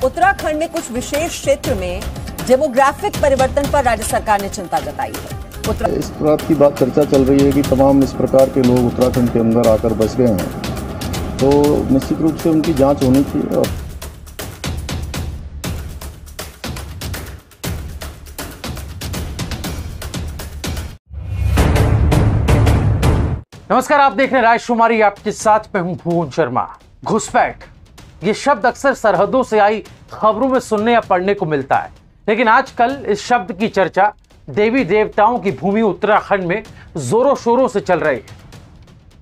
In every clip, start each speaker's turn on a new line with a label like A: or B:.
A: उत्तराखंड में कुछ विशेष क्षेत्र में डेमोग्राफिक परिवर्तन पर राज्य सरकार ने चिंता जताई है।
B: इस बात की चर्चा चल रही है कि तमाम इस प्रकार के लोग उत्तराखंड के अंदर आकर बस गए हैं, तो निश्चित रूप से उनकी जांच होनी चाहिए। और
C: नमस्कार, आप देख रहे हैं राजकुमारी, आपके साथ मैं हूं भुवन शर्मा। घुसपैठ ये शब्द अक्सर सरहदों से आई खबरों में सुनने या पढ़ने को मिलता है, लेकिन आजकल इस शब्द की चर्चा देवी देवताओं की भूमि उत्तराखंड में जोरों शोरों से चल रही है।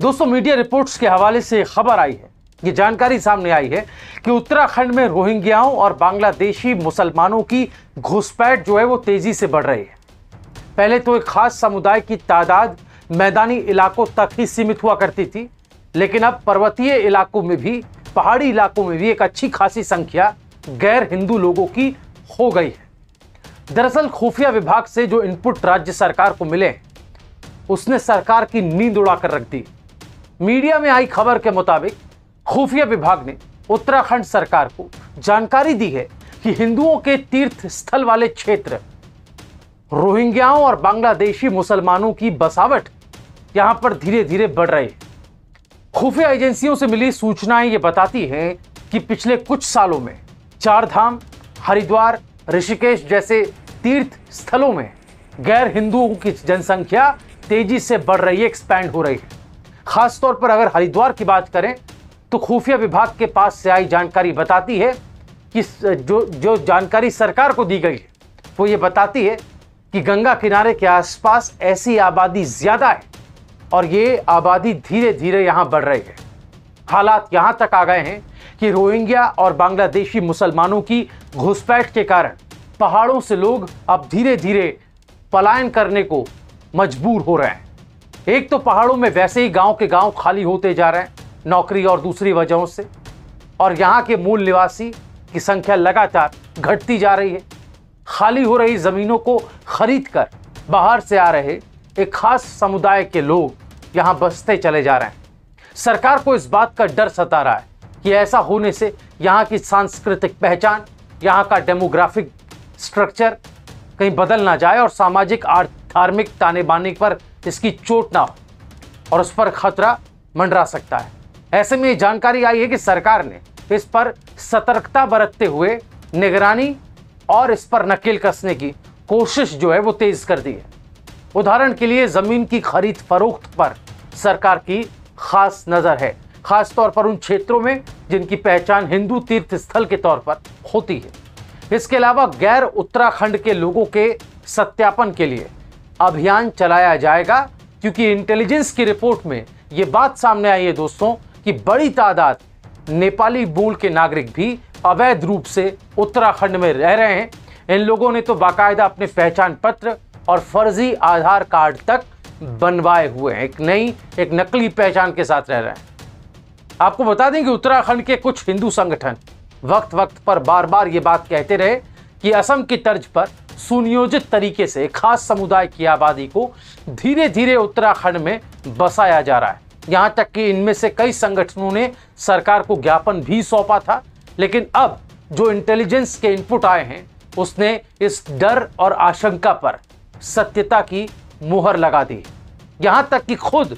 C: दोस्तों, मीडिया रिपोर्ट्स के हवाले से खबर आई है, ये जानकारी सामने आई है कि उत्तराखंड में रोहिंग्याओं और बांग्लादेशी मुसलमानों की घुसपैठ जो है वो तेजी से बढ़ रही है। पहले तो एक खास समुदाय की तादाद मैदानी इलाकों तक ही सीमित हुआ करती थी, लेकिन अब पर्वतीय इलाकों में भी, पहाड़ी इलाकों में भी एक अच्छी खासी संख्या गैर हिंदू लोगों की हो गई है। दरअसल खुफिया विभाग से जो इनपुट राज्य सरकार को मिले, उसने सरकार की नींद उड़ाकर रख दी। मीडिया में आई खबर के मुताबिक खुफिया विभाग ने उत्तराखंड सरकार को जानकारी दी है कि हिंदुओं के तीर्थ स्थल वाले क्षेत्र, रोहिंग्याओं और बांग्लादेशी मुसलमानों की बसावट यहां पर धीरे धीरे बढ़ रही है। खुफिया एजेंसियों से मिली सूचनाएं ये बताती हैं कि पिछले कुछ सालों में चारधाम, हरिद्वार, ऋषिकेश जैसे तीर्थ स्थलों में गैर हिंदुओं की जनसंख्या तेजी से बढ़ रही है, एक्सपैंड हो रही है। खासतौर पर अगर हरिद्वार की बात करें तो खुफिया विभाग के पास से आई जानकारी बताती है कि जो जानकारी सरकार को दी गई है वो ये बताती है कि गंगा किनारे के आसपास ऐसी आबादी ज्यादा है और ये आबादी धीरे धीरे यहां बढ़ रही है। हालात यहां तक आ गए हैं कि रोहिंग्या और बांग्लादेशी मुसलमानों की घुसपैठ के कारण पहाड़ों से लोग अब धीरे धीरे पलायन करने को मजबूर हो रहे हैं। एक तो पहाड़ों में वैसे ही गांव के गांव खाली होते जा रहे हैं नौकरी और दूसरी वजहों से, और यहां के मूल निवासी की संख्या लगातार घटती जा रही है। खाली हो रही जमीनों को खरीद कर बाहर से आ रहे एक खास समुदाय के लोग यहां बसते चले जा रहे हैं। सरकार को इस बात का डर सता रहा है कि ऐसा होने से यहां की सांस्कृतिक पहचान, यहां का डेमोग्राफिक स्ट्रक्चर कहीं बदल ना जाए और सामाजिक धार्मिक ताने बाने पर इसकी चोट ना हो और उस पर खतरा मंडरा सकता है। ऐसे में जानकारी आई है कि सरकार ने इस पर सतर्कता बरतते हुए निगरानी और इस पर नकेल कसने की कोशिश जो है वो तेज कर दी है। उदाहरण के लिए जमीन की खरीद फरोख्त पर सरकार की खास नजर है, खास तौर पर उन क्षेत्रों में जिनकी पहचान हिंदू तीर्थ स्थल के तौर पर होती है। इसके अलावा गैर उत्तराखंड के लोगों के सत्यापन के लिए अभियान चलाया जाएगा, क्योंकि इंटेलिजेंस की रिपोर्ट में यह बात सामने आई है दोस्तों कि बड़ी तादाद नेपाली मूल के नागरिक भी अवैध रूप से उत्तराखंड में रह रहे हैं। इन लोगों ने तो बाकायदा अपने पहचान पत्र और फर्जी आधार कार्ड तक बनवाए हुए हैं, एक नकली पहचान के साथ रह रहे हैं। आपको बता दें कि उत्तराखंड के कुछ हिंदू संगठन वक्त वक्त पर बार बार ये बात कहते रहे कि असम की तर्ज पर सुनियोजित तरीके से खास समुदाय की आबादी को धीरे धीरे उत्तराखंड में बसाया जा रहा है। यहां तक कि इनमें से कई संगठनों ने सरकार को ज्ञापन भी सौंपा था, लेकिन अब जो इंटेलिजेंस के इनपुट आए हैं उसने इस डर और आशंका पर सत्यता की मुहर लगा दी। यहां तक कि खुद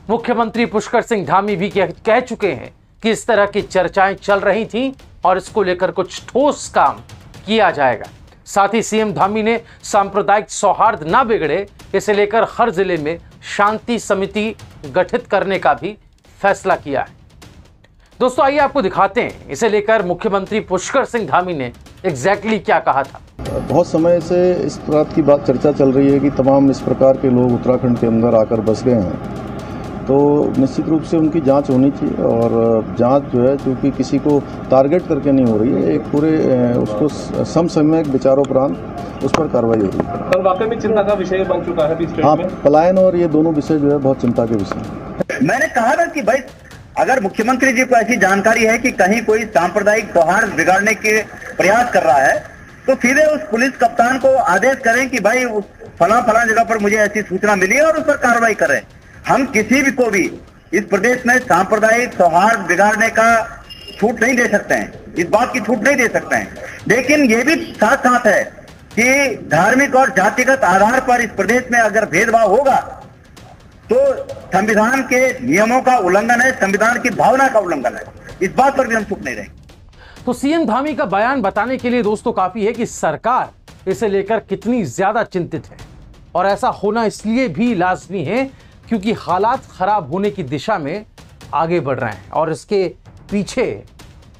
C: मुख्यमंत्री पुष्कर सिंह धामी भी कह चुके हैं कि इस तरह की चर्चाएं चल रही थीं और इसको लेकर कुछ ठोस काम किया जाएगा। साथ ही सीएम धामी ने सांप्रदायिक सौहार्द ना बिगड़े, इसे लेकर हर जिले में शांति समिति गठित करने का भी फैसला किया है। दोस्तों, आइए आपको दिखाते हैं इसे लेकर मुख्यमंत्री पुष्कर सिंह धामी ने एग्जैक्टली क्या कहा था।
B: बहुत समय से इस बात की चर्चा चल रही है कि तमाम इस प्रकार के लोग उत्तराखंड के अंदर आकर बस गए हैं, तो निश्चित रूप से उनकी जांच होनी चाहिए। और जांच जो है चूँकि किसी को टारगेट करके नहीं हो रही है, एक पूरे उसको समसामयिक विचारोपरांत उस पर कार्रवाई हो रही है।
D: सर, वाकई में चिंता का विषय बन चुका है।
B: हाँ, पलायन और ये दोनों विषय जो है बहुत चिंता के विषय।
E: मैंने कहा ना कि भाई अगर मुख्यमंत्री जी को ऐसी जानकारी है कि कहीं कोई सांप्रदायिक सौहार्द बिगाड़ने के प्रयास कर रहा है, तो सीधे उस पुलिस कप्तान को आदेश करें कि भाई फला जगह पर मुझे ऐसी सूचना मिली है और उस पर कार्रवाई करें। हम किसी भी को भी इस प्रदेश में सांप्रदायिक सौहार्द बिगाड़ने का छूट नहीं दे सकते हैं, इस बात की छूट नहीं दे सकते हैं। लेकिन ये भी साथ साथ है कि धार्मिक और जातिगत आधार पर इस प्रदेश में अगर भेदभाव होगा तो संविधान के नियमों का उल्लंघन है, संविधान की भावना का उल्लंघन है। इस बात पर भी हम चुप नहीं रहेंगे।
C: तो सीएम धामी का बयान बताने के लिए दोस्तों काफी है कि सरकार इसे लेकर कितनी ज्यादा चिंतित है, और ऐसा होना इसलिए भी लाजमी है क्योंकि हालात खराब होने की दिशा में आगे बढ़ रहे हैं, और इसके पीछे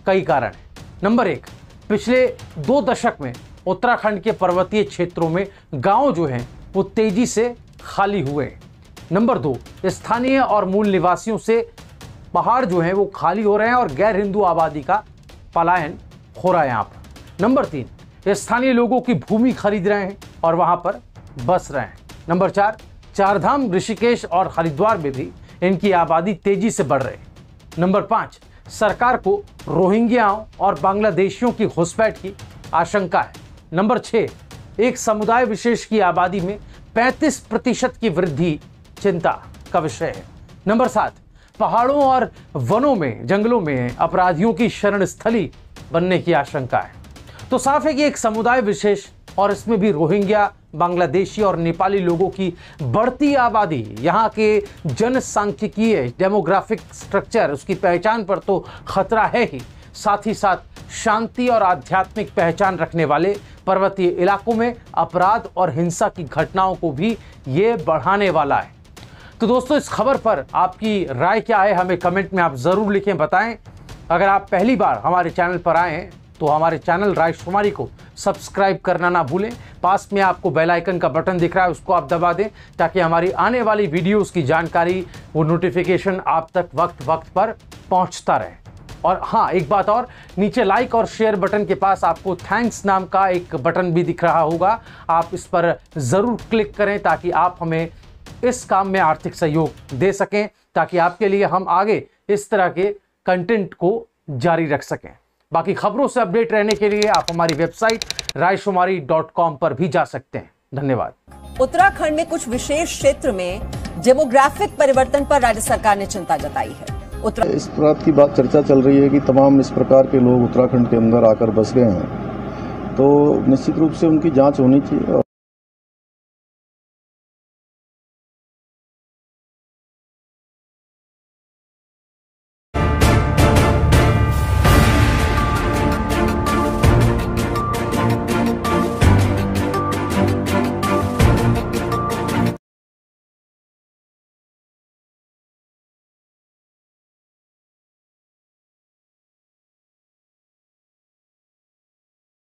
C: कई कारण हैं। नंबर 1, पिछले 2 दशक में उत्तराखंड के पर्वतीय क्षेत्रों में गांव जो हैं वो तेजी से खाली हुए। नंबर 2, स्थानीय और मूल निवासियों से पहाड़ जो हैं वो खाली हो रहे हैं और गैर हिंदू आबादी का पलायन हो रहा है यहाँ पर। नंबर 3, स्थानीय लोगों की भूमि खरीद रहे हैं और वहां पर बस रहे हैं। नंबर 4, चारधाम, ऋषिकेश और हरिद्वार में भी इनकी आबादी तेजी से बढ़ रही है। नंबर 5, सरकार को रोहिंग्याओं और बांग्लादेशियों की घुसपैठ की आशंका है। नंबर 6, एक समुदाय विशेष की आबादी में 35% की वृद्धि चिंता का विषय है। नंबर 7, पहाड़ों और वनों में, जंगलों में अपराधियों की शरण स्थली बनने की आशंका है। तो साफ है कि एक समुदाय विशेष, और इसमें भी रोहिंग्या, बांग्लादेशी और नेपाली लोगों की बढ़ती आबादी, यहाँ के जनसांख्यिकीय डेमोग्राफिक स्ट्रक्चर, उसकी पहचान पर तो खतरा है ही, साथ ही साथ शांति और आध्यात्मिक पहचान रखने वाले पर्वतीय इलाकों में अपराध और हिंसा की घटनाओं को भी ये बढ़ाने वाला है। तो दोस्तों, इस खबर पर आपकी राय क्या है, हमें कमेंट में आप जरूर लिखें, बताएं। अगर आप पहली बार हमारे चैनल पर आए हैं तो हमारे चैनल रायशुमारी को सब्सक्राइब करना ना भूलें। पास में आपको बेल आइकन का बटन दिख रहा है, उसको आप दबा दें ताकि हमारी आने वाली वीडियोस की जानकारी, वो नोटिफिकेशन आप तक वक्त पर पहुंचता रहे। और हाँ, एक बात और, नीचे लाइक और शेयर बटन के पास आपको थैंक्स नाम का एक बटन भी दिख रहा होगा, आप इस पर ज़रूर क्लिक करें ताकि आप हमें इस काम में आर्थिक सहयोग दे सकें, ताकि आपके लिए हम आगे इस तरह के कंटेंट को जारी रख सकें। बाकी खबरों से अपडेट रहने के लिए आप हमारी वेबसाइट रायशुमारी.com पर भी जा सकते हैं। धन्यवाद।
A: उत्तराखंड में कुछ विशेष क्षेत्र में डेमोग्राफिक परिवर्तन पर राज्य सरकार ने चिंता जताई है।
B: इस बात की चर्चा चल रही है कि तमाम इस प्रकार के लोग उत्तराखंड के अंदर आकर बस गए हैं, तो निश्चित रूप से उनकी जांच होनी चाहिए।